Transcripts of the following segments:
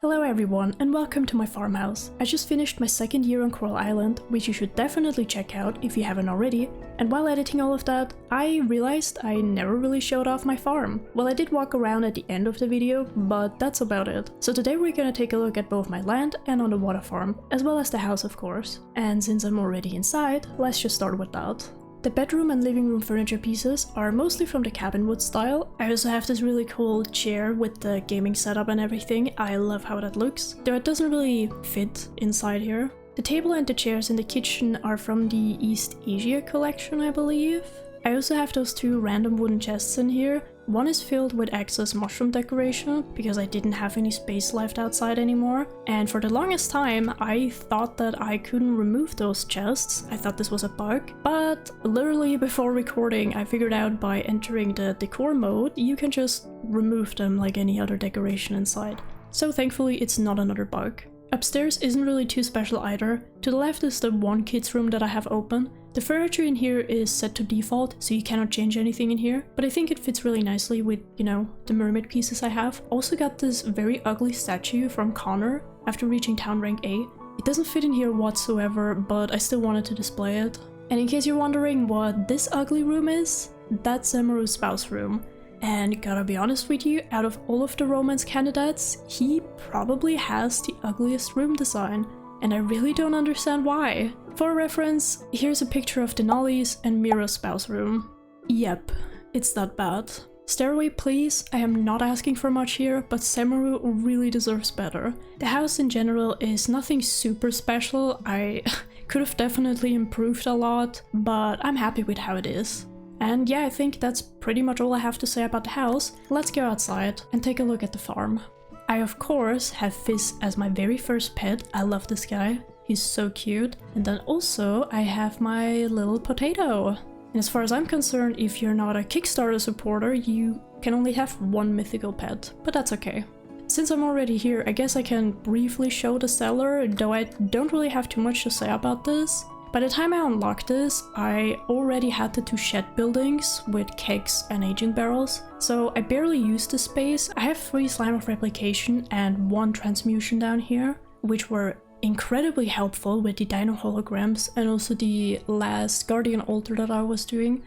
Hello everyone and welcome to my farmhouse. I just finished my second year on Coral Island, which you should definitely check out if you haven't already, and while editing all of that, I realized I never really showed off my farm. Well, I did walk around at the end of the video, but that's about it. So today we're gonna take a look at both my land and underwater farm, as well as the house of course. And since I'm already inside, let's just start with that. The bedroom and living room furniture pieces are mostly from the cabin wood style. I also have this really cool chair with the gaming setup and everything. I love how that looks, though it doesn't really fit inside here. The table and the chairs in the kitchen are from the East Asia collection, I believe. I also have those two random wooden chests in here. One is filled with excess mushroom decoration, because I didn't have any space left outside anymore. And for the longest time, I thought that I couldn't remove those chests. I thought this was a bug. But literally before recording, I figured out by entering the decor mode, you can just remove them like any other decoration inside. So thankfully, it's not another bug. Upstairs isn't really too special either. To the left is the one kid's room that I have open. The furniture in here is set to default, so you cannot change anything in here, but I think it fits really nicely with, you know, the mermaid pieces I have. Also got this very ugly statue from Connor after reaching town rank A. It doesn't fit in here whatsoever, but I still wanted to display it. And in case you're wondering what this ugly room is, that's Semaru's spouse room. And gotta be honest with you, out of all of the romance candidates, he probably has the ugliest room design. And I really don't understand why. For reference, here's a picture of Denali's and Mira's spouse room. Yep, it's that bad. Stairway please, I am not asking for much here, but Semaru really deserves better. The house in general is nothing super special. I could have definitely improved a lot, but I'm happy with how it is. And yeah, I think that's pretty much all I have to say about the house. Let's go outside and take a look at the farm. I of course have Fizz as my very first pet. I love this guy. He's so cute. And then also I have my little potato. And as far as I'm concerned, if you're not a Kickstarter supporter, you can only have one mythical pet, but that's okay. Since I'm already here, I guess I can briefly show the cellar, though I don't really have too much to say about this. By the time I unlocked this, I already had the two shed buildings with kegs and aging barrels, so I barely used the space. I have 3 slime of replication and 1 transmutation down here, which were incredibly helpful with the dino holograms and also the last guardian altar that I was doing.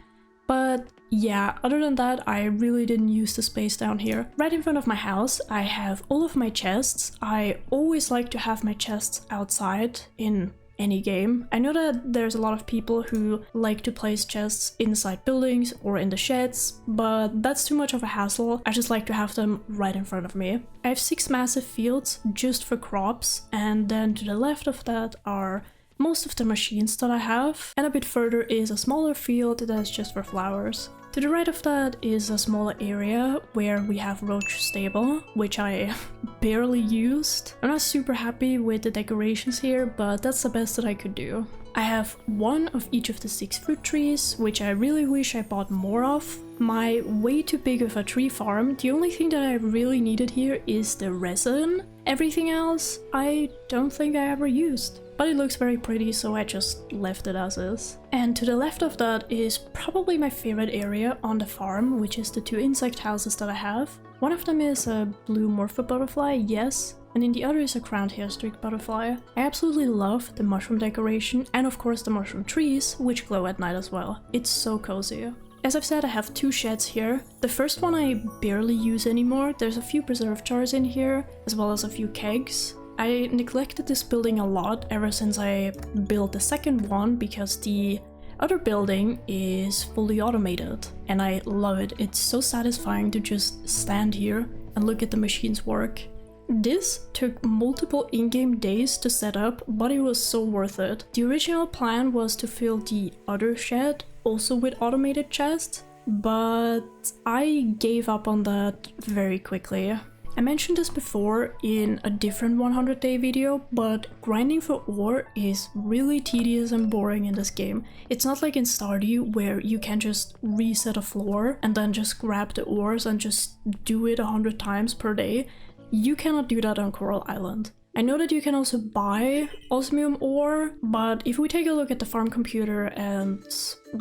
But yeah, other than that, I really didn't use the space down here. Right in front of my house, I have all of my chests. I always like to have my chests outside in any game. I know that there's a lot of people who like to place chests inside buildings or in the sheds, but that's too much of a hassle. I just like to have them right in front of me. I have 6 massive fields just for crops, and then to the left of that are most of the machines that I have, and a bit further is a smaller field that's just for flowers. To the right of that is a smaller area where we have Roach Stable, which I barely used. I'm not super happy with the decorations here, but that's the best that I could do. I have 1 of each of the 6 fruit trees, which I really wish I bought more of. My way too big of a tree farm, the only thing that I really needed here is the resin. Everything else I don't think I ever used. But it looks very pretty, so I just left it as is. And to the left of that is probably my favorite area on the farm, which is the 2 insect houses that I have. One of them is a blue morpho butterfly, yes, and in the other is a crowned hairstreak butterfly. I absolutely love the mushroom decoration and of course the mushroom trees, which glow at night as well. It's so cozy. As I've said, I have 2 sheds here. The first one I barely use anymore. There's a few preserve jars in here, as well as a few kegs. I neglected this building a lot ever since I built the second one because the other building is fully automated and I love it. It's so satisfying to just stand here and look at the machines work. This took multiple in-game days to set up, but it was so worth it. The original plan was to fill the other shed also with automated chests, but I gave up on that very quickly. I mentioned this before in a different 100-day video, but grinding for ore is really tedious and boring in this game. It's not like in Stardew where you can just reset a floor and then just grab the ores and just do it 100 times per day. You cannot do that on Coral Island. I know that you can also buy osmium ore, but if we take a look at the farm computer and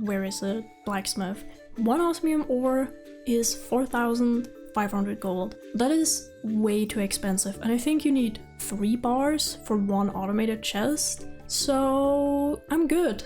where is it? Blacksmith. 1 osmium ore is 4,000 500 gold. That is way too expensive, and I think you need 3 bars for 1 automated chest, so I'm good.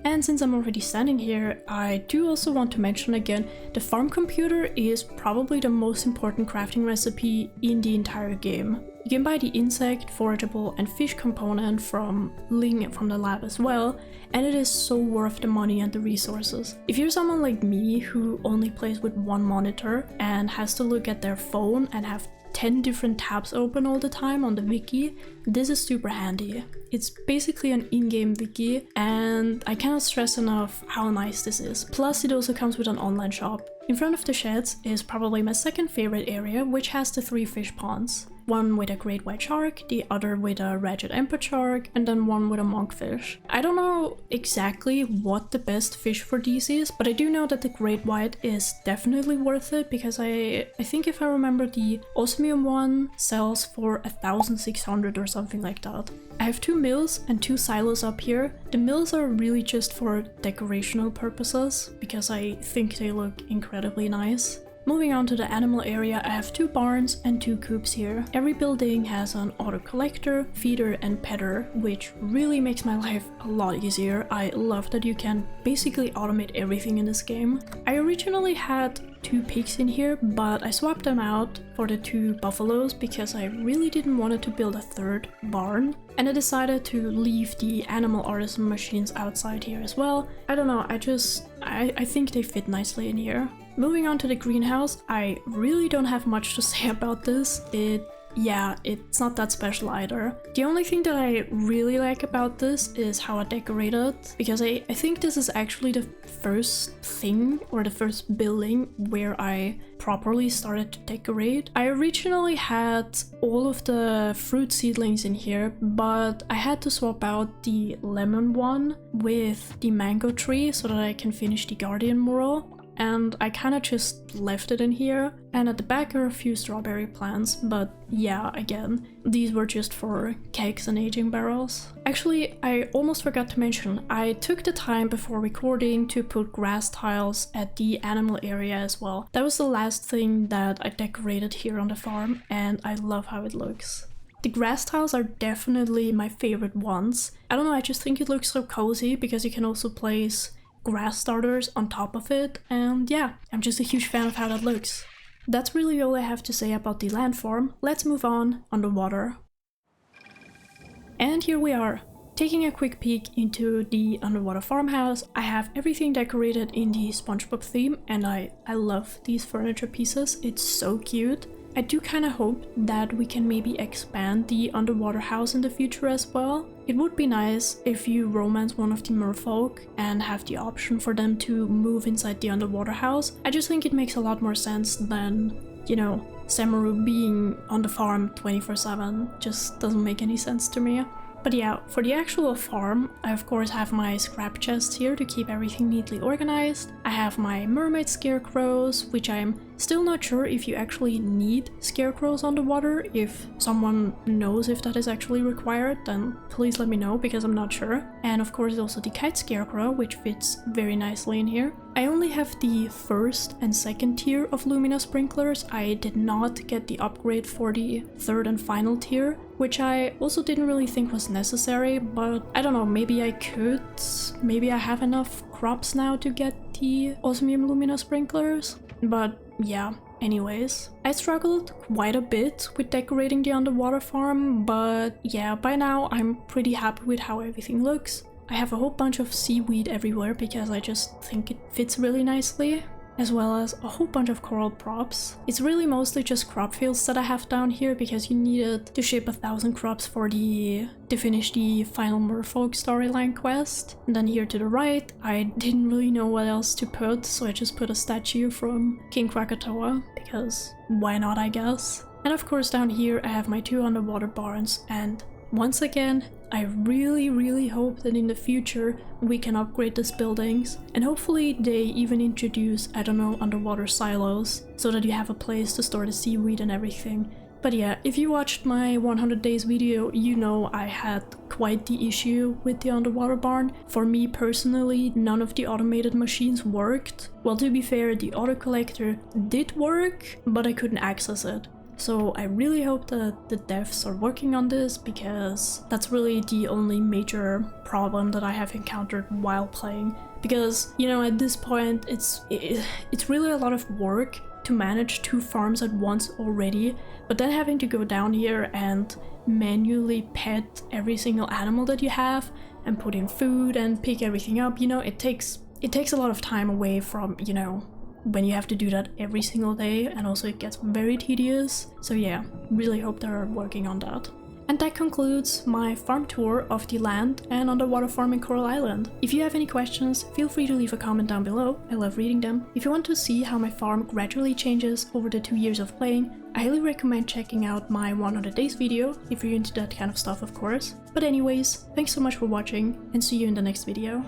And since I'm already standing here, I do also want to mention again, the farm computer is probably the most important crafting recipe in the entire game. You can buy the insect, forageable and fish component from Ling from the lab as well, and it is so worth the money and the resources. If you're someone like me who only plays with 1 monitor and has to look at their phone and have 10 different tabs open all the time on the wiki, this is super handy. It's basically an in-game wiki, and I cannot stress enough how nice this is. Plus, it also comes with an online shop. In front of the sheds is probably my second favorite area, which has the 3 fish ponds. One with a great white shark, the other with a ragged emperor shark, and then one with a monkfish. I don't know exactly what the best fish for these is, but I do know that the great white is definitely worth it, because I think if I remember, the osmium one sells for 1,600 or something like that. I have 2 mills and 2 silos up here. The mills are really just for decorational purposes, because I think they look incredibly nice. Moving on to the animal area, I have 2 barns and 2 coops here. Every building has an auto collector, feeder and petter, which really makes my life a lot easier. I love that you can basically automate everything in this game. I originally had 2 pigs in here, but I swapped them out for the 2 buffaloes because I really didn't want to build a 3rd barn. And I decided to leave the animal artisan machines outside here as well. I don't know, I think they fit nicely in here. Moving on to the greenhouse, I really don't have much to say about this. It's not that special either. The only thing that I really like about this is how I decorate it, because I think this is actually the first thing or the first building where I properly started to decorate. I originally had all of the fruit seedlings in here, but I had to swap out the lemon one with the mango tree so that I can finish the guardian mural. And I kind of just left it in here, and at the back are a few strawberry plants, but yeah, again, these were just for kegs and aging barrels. Actually, I almost forgot to mention, I took the time before recording to put grass tiles at the animal area as well. That was the last thing that I decorated here on the farm, and I love how it looks. The grass tiles are definitely my favorite ones. I don't know, I just think it looks so cozy because you can also place grass starters on top of it, and yeah, I'm just a huge fan of how that looks. That's really all I have to say about the landform. Let's move on underwater. And here we are, taking a quick peek into the underwater farmhouse. I have everything decorated in the SpongeBob theme, and I love these furniture pieces. It's so cute. I do kind of hope that we can maybe expand the underwater house in the future as well. It would be nice if you romance one of the merfolk and have the option for them to move inside the underwater house. I just think it makes a lot more sense than, you know, Samaru being on the farm 24/7. Just doesn't make any sense to me. But yeah, for the actual farm, I of course have my scrap chest here to keep everything neatly organized. I have my mermaid scarecrows, which I'm still not sure if you actually need scarecrows on the water. If someone knows if that is actually required, then please let me know, because I'm not sure. And of course also the kite scarecrow, which fits very nicely in here. I only have the 1st and 2nd tier of Lumina sprinklers. I did not get the upgrade for the 3rd and final tier, which I also didn't really think was necessary, but I don't know, maybe I could. Maybe I have enough crops now to get the Osmium Lumina sprinklers. But yeah, anyways. I struggled quite a bit with decorating the underwater farm, but yeah, by now I'm pretty happy with how everything looks. I have a whole bunch of seaweed everywhere because I just think it fits really nicely, as well as a whole bunch of coral props. It's really mostly just crop fields that I have down here because you needed to ship 1,000 crops to finish the final merfolk storyline quest. And then here to the right, I didn't really know what else to put, so I just put a statue from King Krakatoa, because why not, I guess. And of course down here I have my 2 underwater barns, and once again, I really hope that in the future we can upgrade these buildings, and hopefully they even introduce, I don't know, underwater silos, so that you have a place to store the seaweed and everything. But yeah, if you watched my 100 days video, you know I had quite the issue with the underwater barn. For me personally, none of the automated machines worked. Well, to be fair, the auto collector did work, but I couldn't access it. So I really hope that the devs are working on this, because that's really the only major problem that I have encountered while playing. Because, you know, at this point it's really a lot of work to manage 2 farms at once already, but then having to go down here and manually pet every single animal that you have and put in food and pick everything up, you know, it takes a lot of time away from, you know, when you have to do that every single day, and also it gets very tedious. So yeah, really hope they're working on that. And that concludes my farm tour of the land and underwater farm in Coral Island. If you have any questions, feel free to leave a comment down below, I love reading them. If you want to see how my farm gradually changes over the 2 years of playing, I highly recommend checking out my 100 days video, if you're into that kind of stuff of course. But anyways, thanks so much for watching, and see you in the next video.